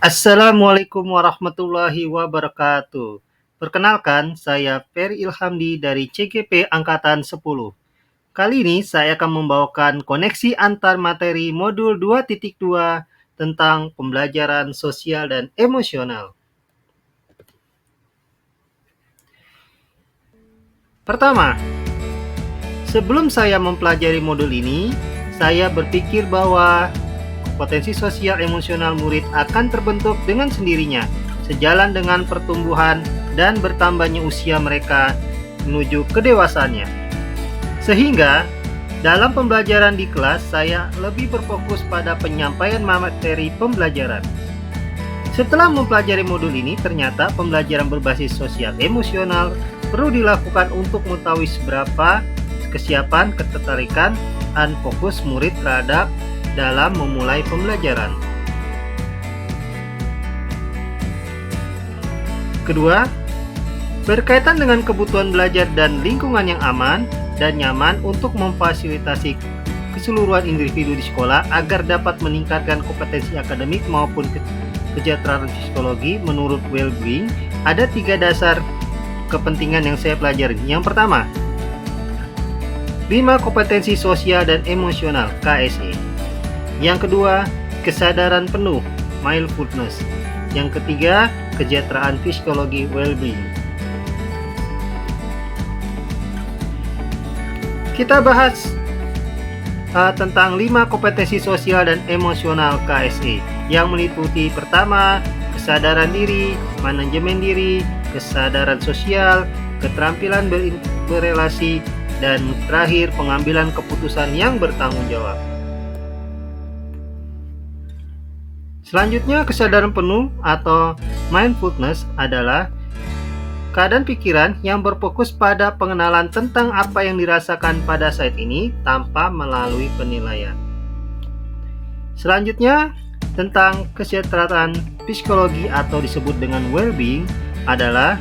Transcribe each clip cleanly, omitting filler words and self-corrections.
Assalamualaikum warahmatullahi wabarakatuh. Perkenalkan, saya Ferry Ilhamdi dari CGP Angkatan 10. Kali ini saya akan membawakan koneksi antar materi modul 2.2 tentang pembelajaran sosial dan emosional. Pertama, sebelum saya mempelajari modul ini, saya berpikir bahwa potensi sosial emosional murid akan terbentuk dengan sendirinya, sejalan dengan pertumbuhan dan bertambahnya usia mereka menuju kedewasaannya. Sehingga, dalam pembelajaran di kelas, saya lebih berfokus pada penyampaian materi pembelajaran. Setelah mempelajari modul ini, ternyata pembelajaran berbasis sosial emosional perlu dilakukan untuk mengetahui seberapa kesiapan, ketertarikan, dan fokus murid terhadap dalam memulai pembelajaran. Kedua, berkaitan dengan kebutuhan belajar dan lingkungan yang aman dan nyaman untuk memfasilitasi keseluruhan individu di sekolah agar dapat meningkatkan kompetensi akademik maupun kesejahteraan psikologi menurut well-being, ada 3 dasar kepentingan yang saya pelajari. Yang pertama, 5 kompetensi sosial dan emosional KSE. Yang kedua, kesadaran penuh mindfulness. Yang ketiga, kesejahteraan psikologi well-being. Kita bahas tentang 5 kompetensi sosial dan emosional KSE yang meliputi pertama, kesadaran diri, manajemen diri, kesadaran sosial, keterampilan berelasi, dan terakhir pengambilan keputusan yang bertanggung jawab. Selanjutnya, kesadaran penuh atau mindfulness adalah keadaan pikiran yang berfokus pada pengenalan tentang apa yang dirasakan pada saat ini tanpa melalui penilaian. Selanjutnya, tentang kesejahteraan psikologi atau disebut dengan well-being adalah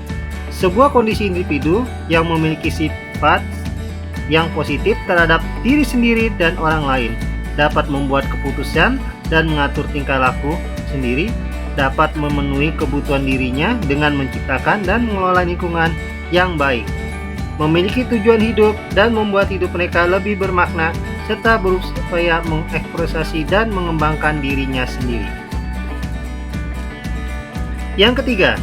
sebuah kondisi individu yang memiliki sifat yang positif terhadap diri sendiri dan orang lain, dapat membuat keputusan dan mengatur tingkah laku sendiri, dapat memenuhi kebutuhan dirinya dengan menciptakan dan mengelola lingkungan yang baik, memiliki tujuan hidup dan membuat hidup mereka lebih bermakna, serta berupaya mengekspresi dan mengembangkan dirinya sendiri. Yang ketiga,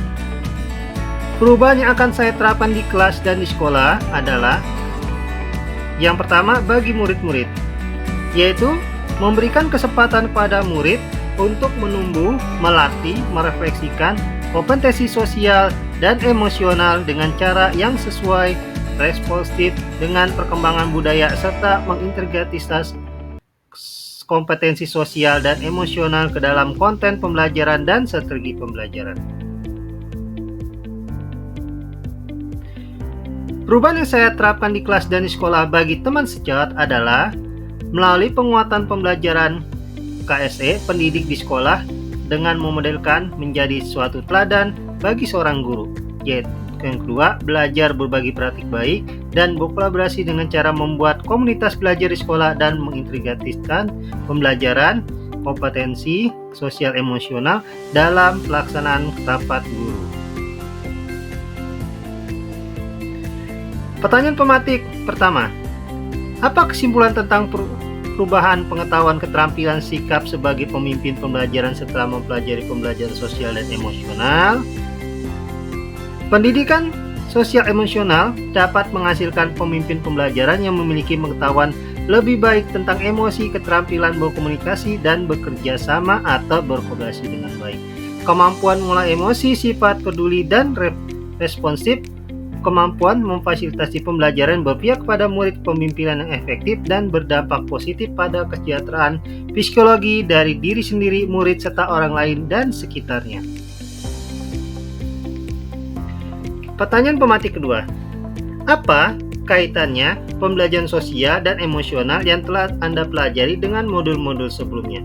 perubahan yang akan saya terapkan di kelas dan di sekolah adalah yang pertama bagi murid-murid, yaitu memberikan kesempatan pada murid untuk menumbuh, melatih, merefleksikan kompetensi sosial dan emosional dengan cara yang sesuai, responsif dengan perkembangan budaya, serta mengintegrasikan kompetensi sosial dan emosional ke dalam konten pembelajaran dan strategi pembelajaran. Perubahan yang saya terapkan di kelas dan di sekolah bagi teman sejawat adalah melalui penguatan pembelajaran KSE pendidik di sekolah dengan memodelkan menjadi suatu teladan bagi seorang guru. Yaitu yang kedua, belajar berbagi praktik baik dan berkolaborasi dengan cara membuat komunitas belajar di sekolah dan mengintegrasikan pembelajaran kompetensi sosial emosional dalam pelaksanaan rapat guru. Pertanyaan pematik pertama, apa kesimpulan tentang perubahan pengetahuan keterampilan sikap sebagai pemimpin pembelajaran setelah mempelajari pembelajaran sosial dan emosional? Pendidikan sosial emosional dapat menghasilkan pemimpin pembelajaran yang memiliki pengetahuan lebih baik tentang emosi, keterampilan berkomunikasi dan bekerja sama atau berkolaborasi dengan baik, kemampuan mengolah emosi, sifat peduli dan responsif, kemampuan memfasilitasi pembelajaran berpihak kepada murid, pemimpinan yang efektif dan berdampak positif pada kesejahteraan psikologi dari diri sendiri, murid, serta orang lain dan sekitarnya. Pertanyaan pematik kedua, apa kaitannya pembelajaran sosial dan emosional yang telah Anda pelajari dengan modul-modul sebelumnya?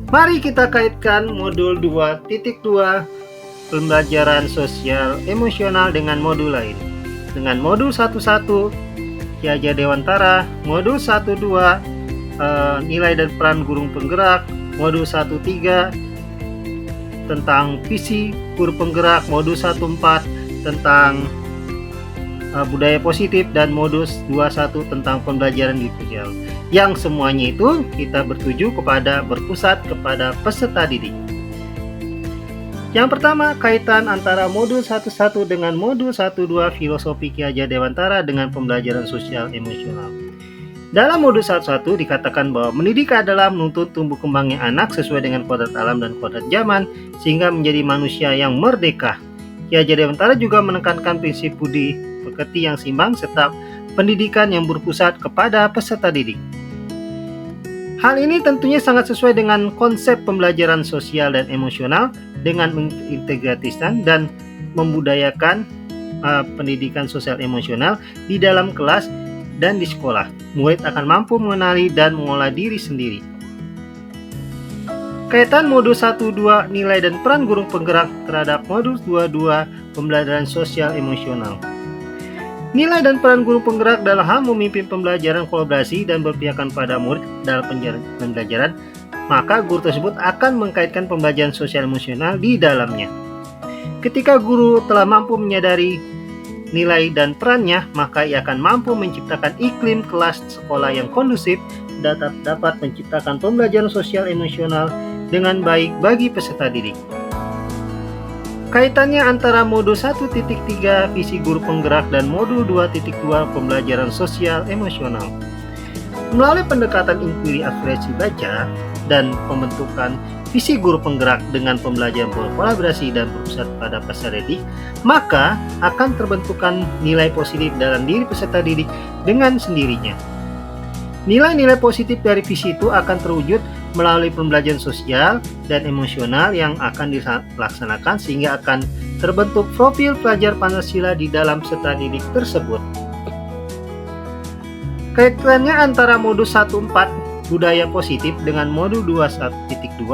Mari kita kaitkan modul 2.2 pembelajaran sosial emosional dengan modul lain. Dengan modul 11 Ki Hajar Dewantara, modul 12 nilai dan peran guru penggerak, modul 1.3 tentang visi guru penggerak, modul 1.4 tentang budaya positif, dan modul 2.1 tentang pembelajaran diferensial, yang semuanya itu kita berpusat kepada peserta didik. Yang pertama, kaitan antara modul 1.1 dengan modul 1.2 filosofi Ki Hajar Dewantara dengan pembelajaran sosial emosional. Dalam modul 1.1 dikatakan bahwa mendidik adalah menuntut tumbuh kembangnya anak sesuai dengan kodrat alam dan kodrat zaman, sehingga menjadi manusia yang merdeka. Ki Hajar Dewantara juga menekankan prinsip budi pekerti yang seimbang serta pendidikan yang berpusat kepada peserta didik. Hal ini tentunya sangat sesuai dengan konsep pembelajaran sosial dan emosional dengan mengintegrasikan dan membudayakan pendidikan sosial emosional di dalam kelas dan di sekolah. Murid akan mampu mengenali dan mengolah diri sendiri. Kaitan modul 1.2 nilai dan peran guru penggerak terhadap modul 2.2 pembelajaran sosial emosional. Nilai dan peran guru penggerak dalam hal memimpin pembelajaran kolaborasi dan berpihakan pada murid dalam pembelajaran, maka guru tersebut akan mengkaitkan pembelajaran sosial emosional di dalamnya. Ketika guru telah mampu menyadari nilai dan perannya, maka ia akan mampu menciptakan iklim kelas sekolah yang kondusif dan dapat menciptakan pembelajaran sosial emosional dengan baik bagi peserta didik. Kaitannya antara modul 1.3 visi guru penggerak dan modul 2.2 pembelajaran sosial emosional. Melalui pendekatan inquiry aspirasi baca dan pembentukan visi guru penggerak dengan pembelajaran berkolaborasi dan berpusat pada peserta didik, maka akan terbentukkan nilai positif dalam diri peserta didik dengan sendirinya. Nilai-nilai positif dari visi itu akan terwujud melalui pembelajaran sosial dan emosional yang akan dilaksanakan, sehingga akan terbentuk profil pelajar Pancasila di dalam peserta didik tersebut. Kaitannya antara modul 1.4 budaya positif dengan modul 2.1.2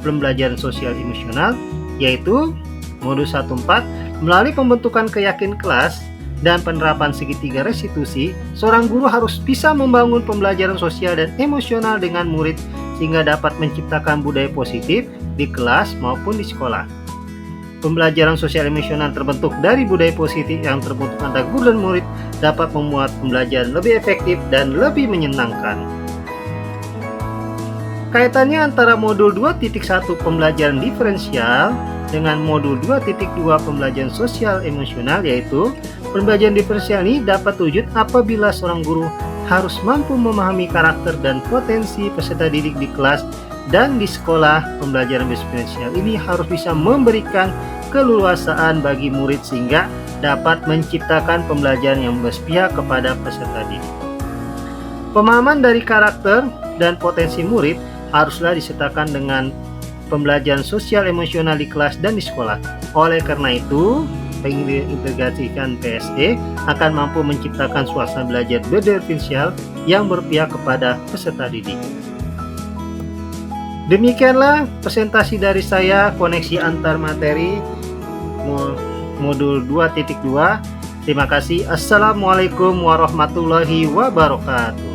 pembelajaran sosial emosional, yaitu modul 1.4 melalui pembentukan keyakinan kelas dan penerapan segitiga restitusi, seorang guru harus bisa membangun pembelajaran sosial dan emosional dengan murid sehingga dapat menciptakan budaya positif di kelas maupun di sekolah. Pembelajaran sosial emosional terbentuk dari budaya positif yang terbentuk antara guru dan murid dapat membuat pembelajaran lebih efektif dan lebih menyenangkan. Kaitannya antara modul 2.1 pembelajaran diferensial dengan modul 2.2 pembelajaran sosial emosional, yaitu pembelajaran diferensial ini dapat terwujud apabila seorang guru harus mampu memahami karakter dan potensi peserta didik di kelas dan di sekolah. Pembelajaran diferensial ini harus bisa memberikan keleluasaan bagi murid sehingga dapat menciptakan pembelajaran yang berpihak kepada peserta didik. Pemahaman dari karakter dan potensi murid haruslah disertakan dengan pembelajaran sosial emosional di kelas dan di sekolah. Oleh karena itu, mengintegrasikan PSE akan mampu menciptakan suasana belajar berdiferensial yang berpihak kepada peserta didik. Demikianlah presentasi dari saya, koneksi antar materi modul 2.2. Terima kasih. Assalamualaikum warahmatullahi wabarakatuh.